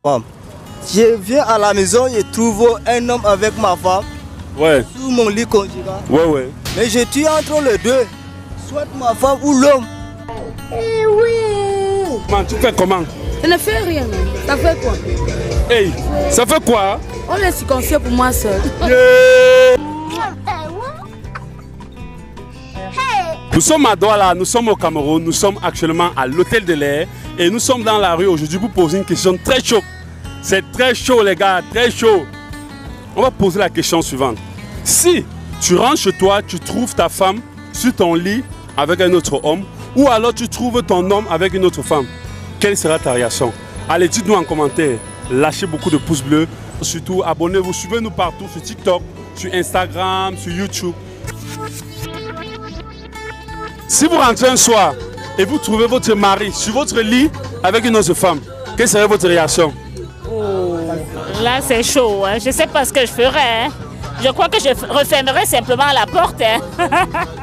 Je viens à la maison et trouve un homme avec ma femme. Ouais. Sur mon lit conjugal. Ouais. Mais je tue entre les deux. Soit ma femme ou l'homme. Eh oui. Tu fais comment? Ça ne fait rien. Ça fait quoi? Hey, ça fait quoi? On est circoncis pour moi seul. Yeah. Nous sommes à Douala, nous sommes au Cameroun, nous sommes actuellement à l'hôtel de l'air et nous sommes dans la rue aujourd'hui pour poser une question très chaude. C'est très chaud les gars, très chaud. On va poser la question suivante. Si tu rentres chez toi, tu trouves ta femme sur ton lit avec un autre homme ou alors tu trouves ton homme avec une autre femme, quelle sera ta réaction? Allez, dites-nous en commentaire, lâchez beaucoup de pouces bleus, surtout abonnez-vous, suivez-nous partout sur TikTok, sur Instagram, sur YouTube. Si vous rentrez un soir et vous trouvez votre mari sur votre lit avec une autre femme, quelle serait votre réaction? Oh, là c'est chaud, hein. Je ne sais pas ce que je ferais. Hein. Je crois que je refermerai simplement la porte. Hein.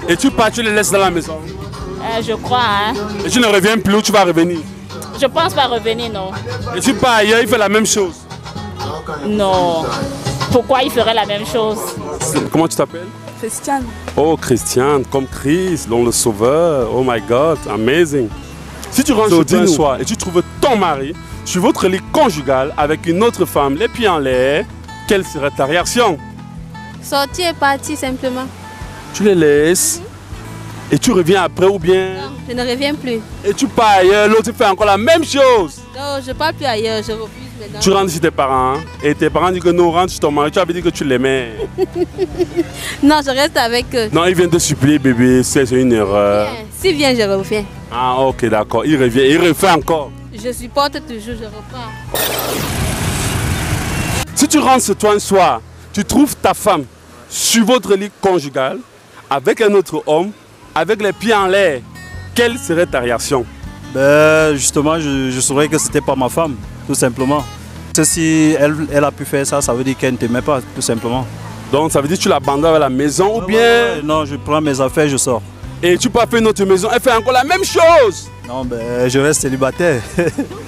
Et tu pars, tu les laisses dans la maison? Je crois. Hein. Et tu ne reviens plus ou tu vas revenir? Je pense pas revenir, non. Et tu pars ailleurs, il fait la même chose? Non. Pourquoi il ferait la même chose? Comment tu t'appelles? Christiane. Oh, Christiane, comme Christ, l'on le sauveur. Oh my God, amazing. Si tu rentres chez toi un soir et tu trouves ton mari sur votre lit conjugal avec une autre femme, les pieds en l'air, quelle serait ta réaction? Sortir et partir simplement. Tu les laisses et tu reviens après ou bien? Non, je ne reviens plus. Et tu pars ailleurs, l'autre fait encore la même chose? Non, je ne pars plus ailleurs, je refuse maintenant. Tu rentres chez tes parents et tes parents disent que non, rentre chez ton mari, tu avais dit que tu l'aimais. Non, je reste avec eux. Non, il vient te supplier bébé, c'est une erreur. S'il vient, je reviens. Ah ok, d'accord, il revient, il refait encore. Je supporte toujours, je repars. Si tu rentres chez toi un soir, tu trouves ta femme sur votre lit conjugal avec un autre homme, avec les pieds en l'air, quelle serait ta réaction? Ben, justement, je saurais que c'était pas ma femme, tout simplement. Si elle a pu faire ça, ça veut dire qu'elle ne t'aimait pas, tout simplement. Donc ça veut dire que tu l'abandonnes à la maison ou bien... Non, je prends mes affaires, je sors. Et tu peux faire une autre maison, elle fait encore la même chose. Non, ben, je reste célibataire.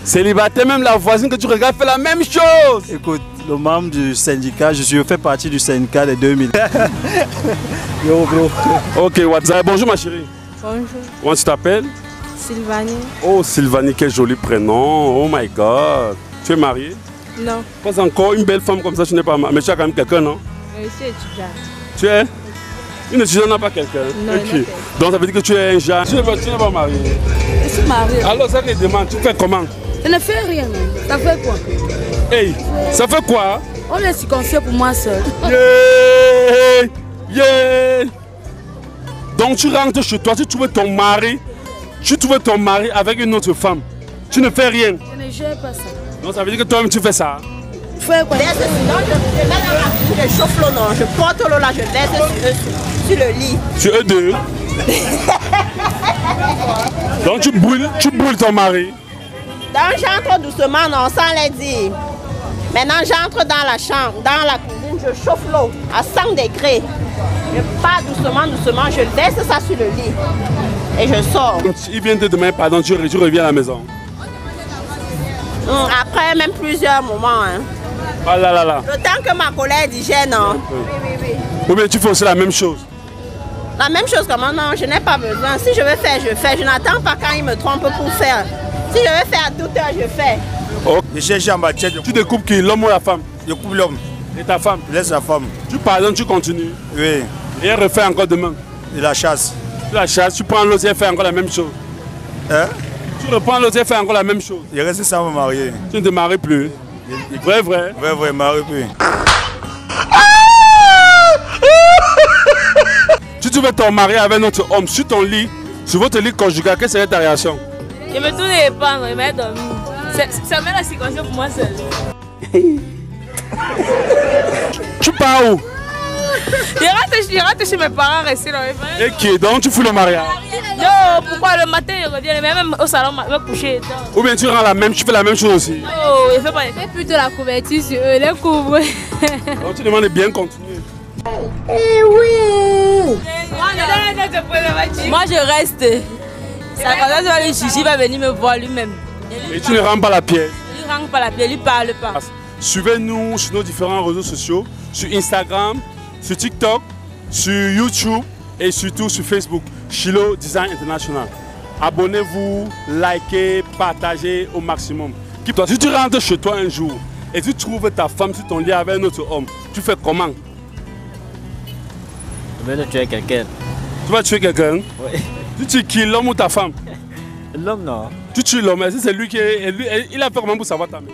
Célibataire, même la voisine que tu regardes fait la même chose. Écoute, le membre du syndicat, je fais partie du syndicat des 2000. Yo, bro. Ok, WhatsApp. Bonjour ma chérie. Bonjour. Comment tu t'appelles? Sylvanie. Oh, Sylvanie, quel joli prénom. Oh my God. Tu es mariée? Non. Pas encore une belle femme comme ça, tu n'es pas mariée. Mais tu as quand même quelqu'un, non? Je suis étudiante. Tu es? Une étudiante n'a pas quelqu'un? Non, okay. Donc ça veut dire que tu es un jeune. Tu n'es pas mariée? Je suis mariée. Alors ça me demande, tu fais comment? Ça ne fait rien. Ça fait quoi? Hey, ça fait quoi? On est circoncis pour moi seul. Yeah! Yeah! Donc tu rentres chez toi, tu trouves ton mari, avec une autre femme. Tu ne fais rien. Je ne gère pas ça. Donc ça veut dire que toi-même tu fais ça. Fais quoi? Je mets dans la cuisine, je chauffe l'eau, non. Je porte l'eau là, je laisse sur le lit. Sur eux deux. Donc tu brûles ton mari. Donc j'entre doucement, non, sans les dire. Maintenant j'entre dans la chambre, dans la cuisine, je chauffe l'eau à 100 degrés. Je pars doucement, je laisse ça sur le lit. Et je sors. Il vient te demander pardon, tu reviens à la maison. Après même plusieurs moments. Hein. Ah là là là. Le temps que ma colère digère, non. Oui. Ou bien tu fais aussi la même chose. La même chose comment? Non, je n'ai pas besoin. Si je veux faire, je fais. Je n'attends pas quand il me trompe pour faire. Si je veux faire à toute heure, je fais. Oh. Tu découpes qui? L'homme ou la femme? Je coupe l'homme. Et ta femme? Je laisse la femme. Tu pardonnes, tu continues? Oui. Et elle refait encore demain? Et la chasse. Tu la chasses, tu prends l'autre et elle fait encore la même chose. Hein? Tu reprends l'autre et elle fait encore la même chose. Je reste sans me marier. Tu ne te maries plus? Vrai, marie plus. Si tu veux ton mari avec notre homme sur ton lit, sur votre lit conjugal, quelle serait ta réaction? Je me tourne les pans, je vais dormir. Ça met la circoncis pour moi seul. Tu pars où? Je rentre chez mes parents, rester là. Et qui? Donc tu fous le mariage? Non, pourquoi le matin je reviens, même au salon, me coucher. Ou bien tu fais la même chose aussi? Oh, je fais plutôt la couverture sur eux, les couvre. Donc tu demandes de bien continuer. Eh oui! Moi je reste. Ça va, le chichi va venir me voir lui-même. Et tu ne rends pas la pièce? Il lui rend pas la paix, lui parle pas. Suivez-nous sur nos différents réseaux sociaux, sur Instagram, sur TikTok, sur YouTube et surtout sur Facebook, Chilo Design International. Abonnez-vous, likez, partagez au maximum. Si tu rentres chez toi un jour et tu trouves ta femme sur ton lit avec un autre homme, tu fais comment? Je vais tuer quelqu'un. Tu vas tuer quelqu'un? Oui. Tu tues qui, l'homme ou ta femme? L'homme, non. Tu tues l'homme, mais c'est lui qui est... Il a fait comment pour savoir ta maison?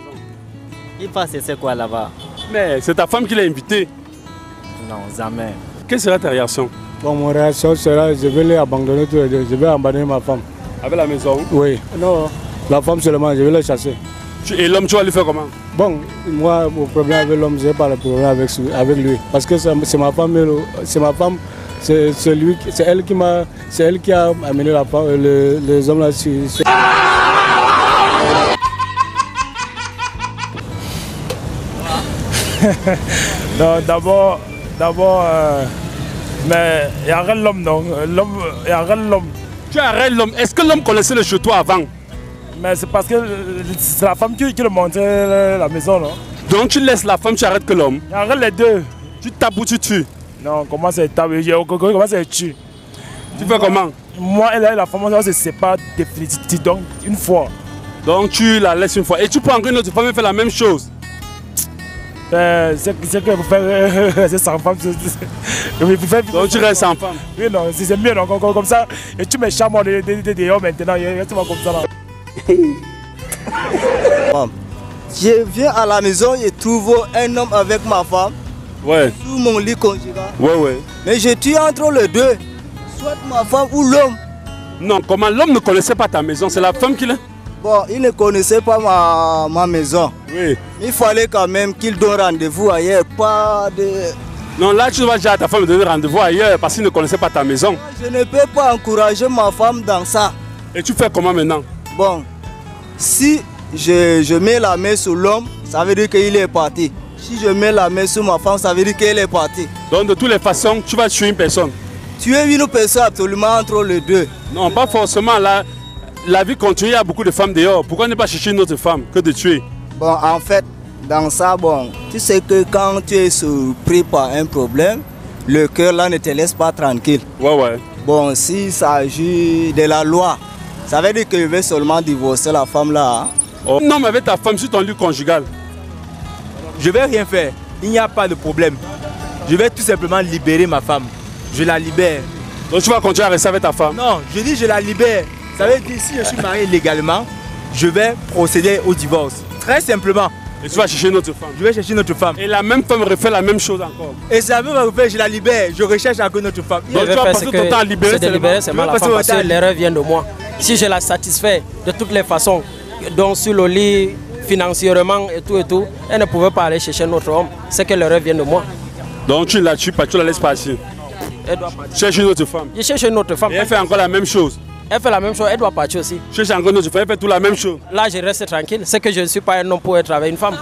Il passe c'est quoi là-bas? Mais c'est ta femme qui l'a invité. Non, jamais. Quelle sera ta réaction? Bon, mon réaction sera, je vais les abandonner tous les deux. Je vais abandonner ma femme. Avec la maison? Oui. Non, la femme seulement, je vais la chasser. Et l'homme, tu vas lui faire comment? Bon, moi, mon problème avec l'homme, je n'ai pas le problème avec lui. Parce que c'est ma femme, c'est elle qui a amené la femme, les hommes là sur... Non, d'abord, mais il arrête l'homme, non. Il arrête l'homme. Tu arrêtes l'homme. Est-ce que l'homme connaissait le chez toi avant? Mais c'est parce que c'est la femme qui le montrait la maison, non. Donc tu laisses la femme, tu arrêtes que l'homme? Il arrête les deux. Tu tapes ou tu tues? Non, comment c'est taper? Comment c'est tuer? Tu fais comment? Moi et la femme, on se sépare définitivement, donc une fois. Donc tu la laisses une fois. Et tu prends encore une autre femme et fais la même chose? C'est que vous faites c'est sans femme. Donc tu restes sans femme? Oui, non, c'est mieux, non, comme ça. Et tu me charmes des hommes maintenant, tu vas comme ça là. Je viens à la maison et trouve un homme avec ma femme. Ouais. Sous mon lit conjugal. Ouais. Mais je tue entre les deux. Soit ma femme ou l'homme. Non, comment l'homme ne connaissait pas ta maison? C'est la femme qui l'a? Bon, il ne connaissait pas ma maison. Oui. Il fallait quand même qu'il donne rendez-vous ailleurs, pas de... Non, là tu dois dire à ta femme de donner rendez-vous ailleurs parce qu'il ne connaissait pas ta maison. Je ne peux pas encourager ma femme dans ça. Et tu fais comment maintenant? Bon, si je mets la main sur l'homme, ça veut dire qu'il est parti. Si je mets la main sur ma femme, ça veut dire qu'elle est partie. Donc de toutes les façons, tu vas tuer une personne? Tuer une personne absolument entre les deux. Non, pas forcément. La vie continue, il y a beaucoup de femmes dehors. Pourquoi ne pas chercher une autre femme que de tuer? Bon, en fait, dans ça, bon, tu sais que quand tu es surpris par un problème, le cœur là ne te laisse pas tranquille. Ouais. Bon, si ça agit de la loi, ça veut dire que je vais seulement divorcer la femme là. Hein? Oh. Non, mais avec ta femme sur ton lit conjugal. Je vais rien faire, il n'y a pas de problème. Je vais tout simplement libérer ma femme. Je la libère. Donc tu vas continuer à rester avec ta femme? Non, je dis je la libère. Ça veut dire si je suis marié légalement, je vais procéder au divorce. Très simplement. Et tu vas chercher une autre femme? Je vais chercher une autre femme. Et la même femme refait la même chose encore? Et ça même refait, je la libère. Je recherche encore une autre femme. Donc tu vas passer ton temps à libérer seulement la femme parce que l'erreur vient de moi. Si je la satisfais de toutes les façons, donc sur le lit, financièrement et tout, elle ne pouvait pas aller chercher un autre homme. C'est que l'erreur vient de moi. Donc tu ne la tues pas, tu la laisses partir? Elle doit partir. Tu cherches une autre femme? Je cherche une autre femme. Et elle fait encore la même chose? Elle fait la même chose, elle doit partir aussi. Tu cherches encore une autre femme, elle fait tout la même chose? Là, je reste tranquille. C'est que je ne suis pas un homme pour être avec une femme.